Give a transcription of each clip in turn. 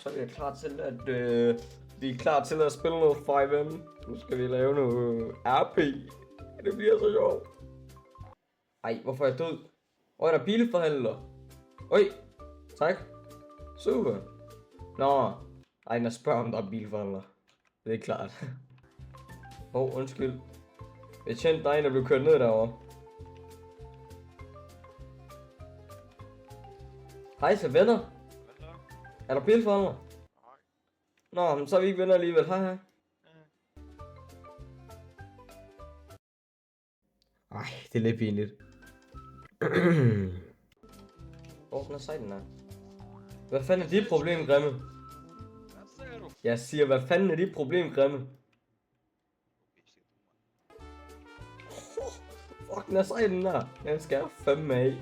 Så er vi klar til at vi er klar til at spille noget 5M. Nu skal vi lave noget RP. Det bliver så sjovt. Ej, hvorfor er jeg død? Der er bilforhandler. Oj, tak. Super. Nå, ej, når jeg spørger om der er bilforhandler. Det er klart. Undskyld. Jeg kendte dig, der blev kørt ned derovre. Hej, så venner. Er der bilforhandler? Nej. Nå, men så er vi ikke venner alligevel. Hej, hej. Ej, det er lidt pinligt. Den er sej, den er. Hvad fanden er dit problem, Grimme? Hvad siger du? Jeg siger, hvad fanden er dit problem, Grimme? Fuck, den er sej, den der. Den skal jeg fandme af.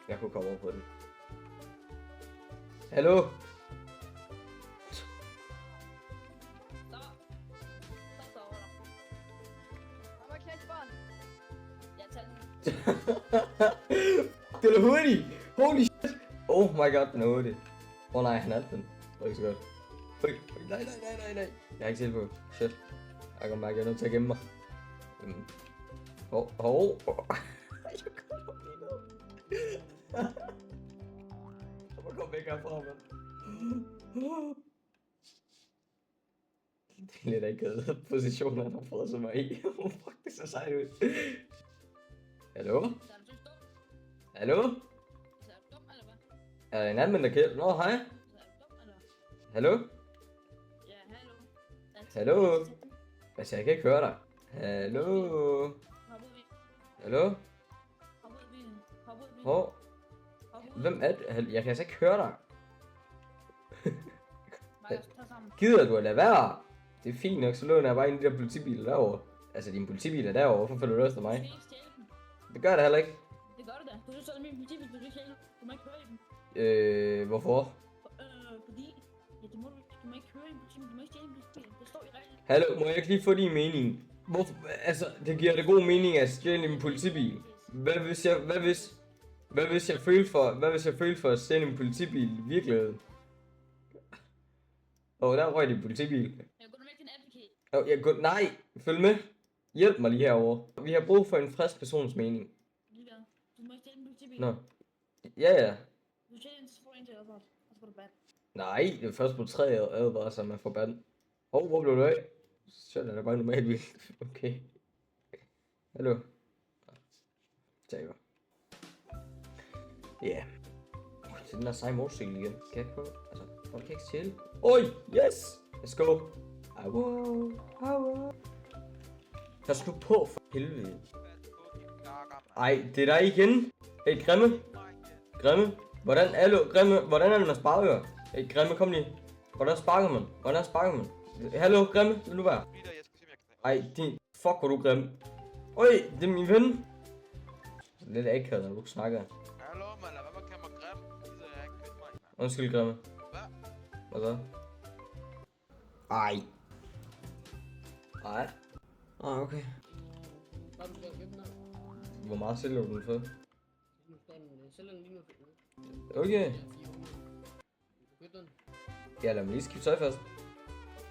Jeg kunne komme over på den. Hallo? Den er hurtig! Holy shit! Oh my god, den er hurtig. Nej, han er den. Det er ikke så godt. Nej. Jeg har ikke set på. Shit. Jeg kan mærke, at jeg er nødt til at gemme mig. Så må komme væk herfra, mand. Det er lidt ikke positioner, han har fået sig mig i. Fuck, det ser sejt ud. Hallo? Hallo? Er der en anden, der kan? Nå, hej. Hallo? Ja, hallo. Hallo? Altså, jeg kan ikke høre dig. Hallo? Hallo? Hvor? Hvem er det? Jeg kan altså ikke høre dig. Gider du at lade være? Det er fint nok, så låner jeg bare en af de der politibiler derovre. Altså, din politibil er derovre. Hvorfor følger du efter mig? Det gør det heller ikke. Det gør det da. Du er så min politibil, du ikke selv. Du må ikke høre i dem. Hvorfor? Fordi... Ja, du må ikke høre i en politibil. Du må ikke stjæle en politibil. Det står i reglen. Hallo, må jeg ikke lige få din mening? Hvorfor? Altså, det giver det god mening at stjæle en politibil. Hvad hvis jeg følte for at stjæle en politibil i virkeligheden? Der røg din politibil. Jeg går med til en advocate. Nej, følg med. Hjælp mig lige herovre. Vi har brug for en frisk persons mening. Du må ikke stjæle en politibil. Nå. Ja. Du stjæler en, så får du en til advarsel. Og så får du band. Nej, det er først på 3 advarsler, man får band. Hvor blev du af? Så er det bare normalt vildt. Okay. Hallo. Tager. Ja. Det er den der seje motorcykel igen. Kan jeg ikke prøve? Altså, hvor kan jeg ikke stjæle? Oj, yes! Let's go. Au. Pas nu på, for helvede. Ej, det er der igen. Hey, Grimme. Hvordan er det, man sparker? Hey, Grimme, kom lige. Hvordan sparker man? Hallo, Grimme, vil du være? Ej, fuck, hvor du Grimme. Øj, det er min ven. Lidt akavet, når du snakker. Hallo, man, lad være med at kalde mig grim. Så jeg ikke købt mig. Undskyld, Grimme. Hvad? Hvad så? Ej. Okay. Hvor meget sælger du den for? Okay. Ja, lad mig lige skifte tøj først.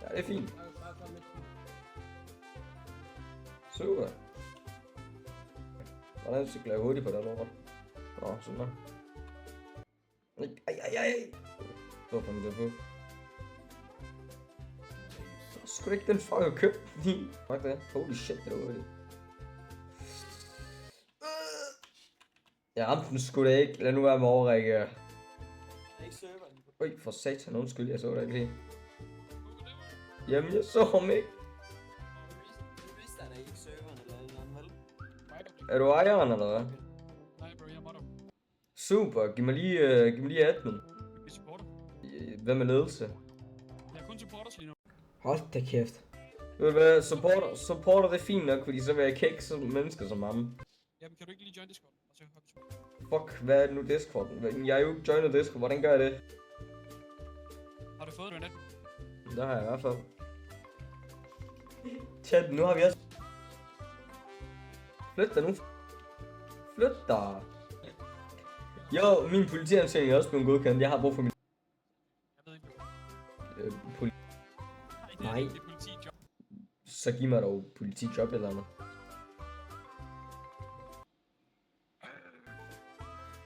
Ja, det er fint. Super. Hvordan cykler jeg hurtigt på den lort? Nå, sådan der. Ej. Hvor får man det på? Sgu da ikke den fuck jeg købte den. Fuck det. Holy shit, det var hurtigt. Jeg ramte den sgu da ikke. Lad nu være med overrække. Er ikke serveren? Øj, for satan, undskyld, jeg så dig ikke lige. Jamen, jeg så ham ikke. Du vidste, at der ikke serveren eller andet, vel? Er du ejeren, eller hvad? Nej, bro, jeg er modder. Super, giv mig lige admin. Vi supporter. Hvad med ledelse? Jeg er kun supporters lige nu. Hold da kæft. Ved du hvad, supporter det er fint nok, fordi så vil jeg kække sådan mennesker som ham. Jamen, kan du ikke lige join Discord? Og så har vi support. Fuck, hvad er det nu Discord? Jeg er jo ikke joinet Discord, hvordan gør jeg det? Har du fået det net? Det har jeg i hvert fald. Chat, nu har vi også... Flyt dig nu. Flyt dig. Jo, min politiansøgning er også blevet godkendt. Jeg har brug for min... Jeg ved ikke, Nej. det er politijob. Så giv mig dog politijob eller noget.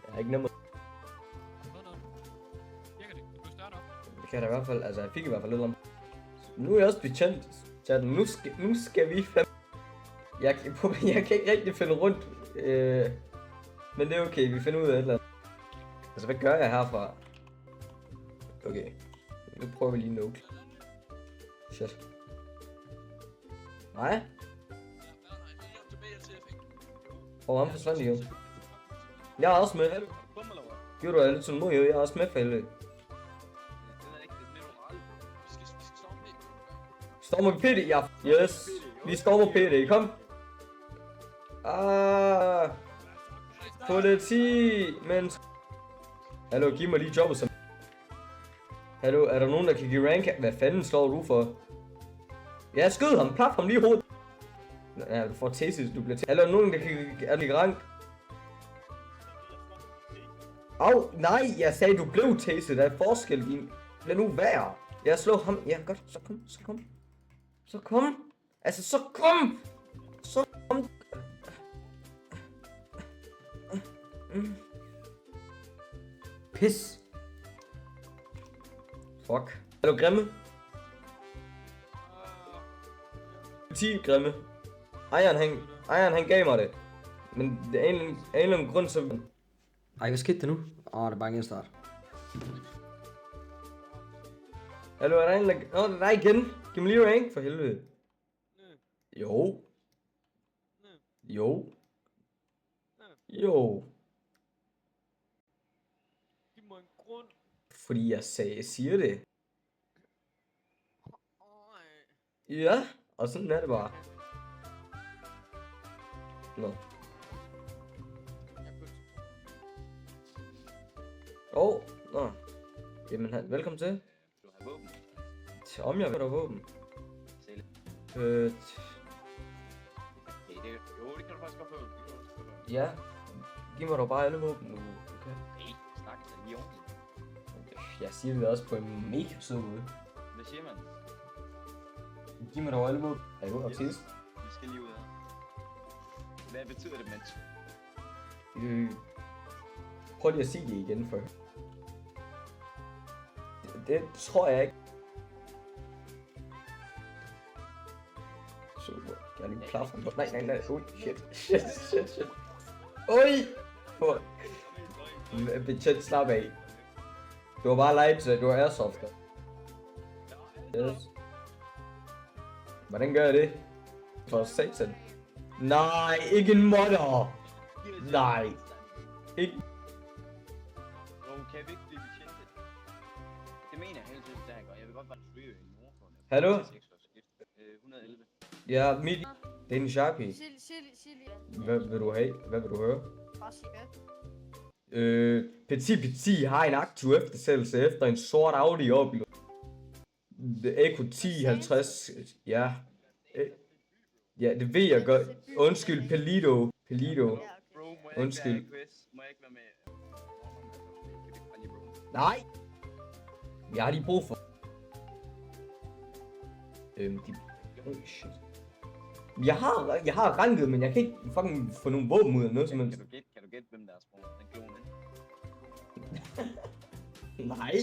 Jeg har ikke nummer. Har du fået noget? Virker det? Det blev større op. Det kan jeg da i hvert fald, altså jeg fik i hvert fald lidt om. Nu er jeg også betjent, chatten. Nu skal vi fandme... Jeg kan ikke rigtig finde rundt. Men det er okay, vi finder ud af et eller andet. Altså hvad gør jeg herfra? Okay. Nu prøver vi lige Noke. Shit. Nej? Ham forsvandt igen. Jeg er også med. Giver du lidt sådan mod, jeg er også med for helvede. Stormer vi PD? Ja. Yes. Vi stormer PD. Kom. Politi. Men... Hallo, giv mig lige jobbet som... Hallo, er der nogen, der kan give rank? Hvad fanden slår du for? Ja, skyd ham. Plap ham lige i hovedet. Ja, du får tesis, du bliver til. Hallo, er der nogen, der kan give rank? Au, nej, jeg sagde, du blev tastet. Der er forskel i... Lad nu være. Jeg slår ham. Ja, godt. Så kom. Så kom. Altså, så kom. Så kom. Pis. Fuck. Hallo, Grimme. 10 Grimme. Ejeren han gav mig det. Men det er en eller anden grund, så... Ej, hvad skete der nu? Det er bare en start. Hallo, er der en, der... det er dig igen. Giv mig lige rank, for helvede. Jo. Giv mig en grund. Fordi jeg siger det. Ja, og sådan er det bare. Nå. Nå. Jamen, velkommen til. Du har våben. Om jeg vil have våben. Se lidt. Øh, Jo, det kan du faktisk godt få. ja. Giv mig dog bare alle våben nu. Okay. Hey, snak til lige ordentligt. Jeg siger det også på en mega sød måde. Hvad siger man? Giv mig dog alle våben. Er du autist? Vi skal lige ud her. Hvad betyder det, mens? Prøv lige at sige det igen for. Det tror jeg ikke. Super. Jeg er lige klar for mig. Nej. Ui, shit. Ui! Betjent, slap af. Du har bare light, så du er airsofter. Yes. Hvordan gør jeg det? For satan. Nej, ikke en modder! Nej. Ikke. Kan vi ikke blive betjente? Det mener jeg helt sikkert, der gør. Jeg vil godt bare flyve i Nordfond. Hallo? 111. Ja, mit... Det er en Sharpie. Sig lige. Hvad vil du have? Hvad vil du høre? Bare sig hvad. Petit har en aktiv eftersættelse efter en sort Audi op i Eco 1050. Ja. Ja, det ved jeg godt. Undskyld, Pelido. Ja, okay. Bro, må jeg Undskyld. ikke være quiz? Må jeg ikke være med? Nej! Jeg har lige brug for... Shit. Jeg har ranket, men jeg kan ikke fucking få nogle våben ud af noget som helst. Kan du gætte, hvem der er sprunget? Den klonen. Nej.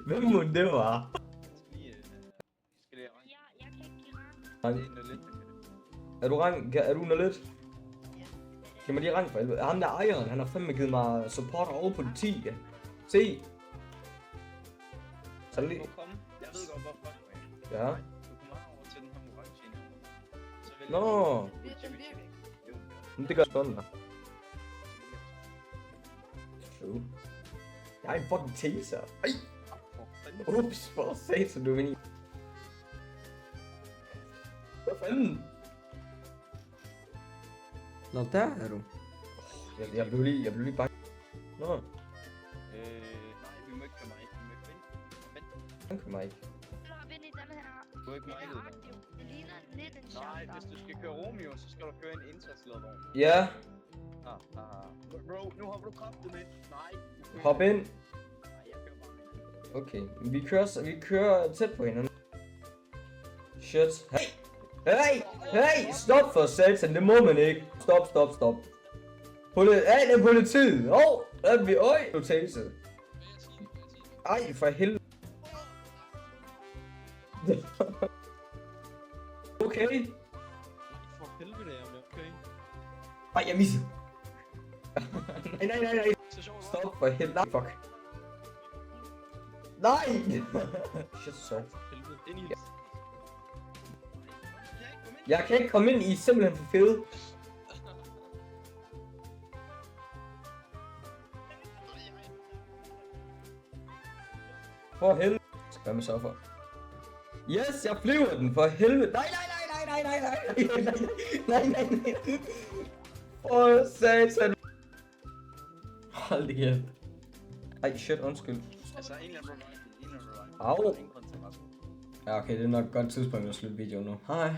Hvem må det var? Skal det Jeg kan ikke give rank. det er noget lidt, der kan det. Er du rank? Er du noget lidt? Giv mig lige rank for helvede. Ham der ejeren, han har fandme givet mig support over politi. Ja. Se. Så lige... Jeg ved godt, hvorfor. Ja. Du kommer over til den her orange en. Så vælger Nå. Den virker ikke. Jo, Men det gør sådan der. True. Jeg har en fucking taser. Ej. Ups, for satan, du er min i. Hvad fanden? Nå, der er du. Jeg blev lige bare... Nå, nej, vi må ikke køre mig. Vi må ikke vente. han kan mig ikke. Du har vendt i den her. Du er ikke Den mig, er aktiv. Det ligner lidt en Nej, shotgun. hvis du skal køre Romeo, så skal du køre en indsatsledervogn. Ja. Bro, nu har du kraftet med. Nej. Hop ind. Nej, jeg kører bare med. Okay, vi kører tæt på hinanden. Shit. Hey! Hey! Hey! Stop for satan, det må man ikke. Stop. Det er politiet. Der er vi. Øj! Du taser. Hvad jeg siger? Ej, for helvede. Okay. For helvede er jeg okay. Ej, jeg misser. Nej. Så sjovt, hva'? Stop for helvede. Nej, fuck. Nej! Shit, sorry. Helvede. Ind i Jeg kan ikke komme ind, I er simpelthen for fede. For helvede. Skal man så for? Yes, jeg flyver den for helvede. Nej. For satan. Hold det kæft. Ej, shit, undskyld. Altså, en eller anden revival. Au. Ingen grund til at være sådan. Ja, okay, det er nok et godt tidspunkt at slutte videoen nu. Hej.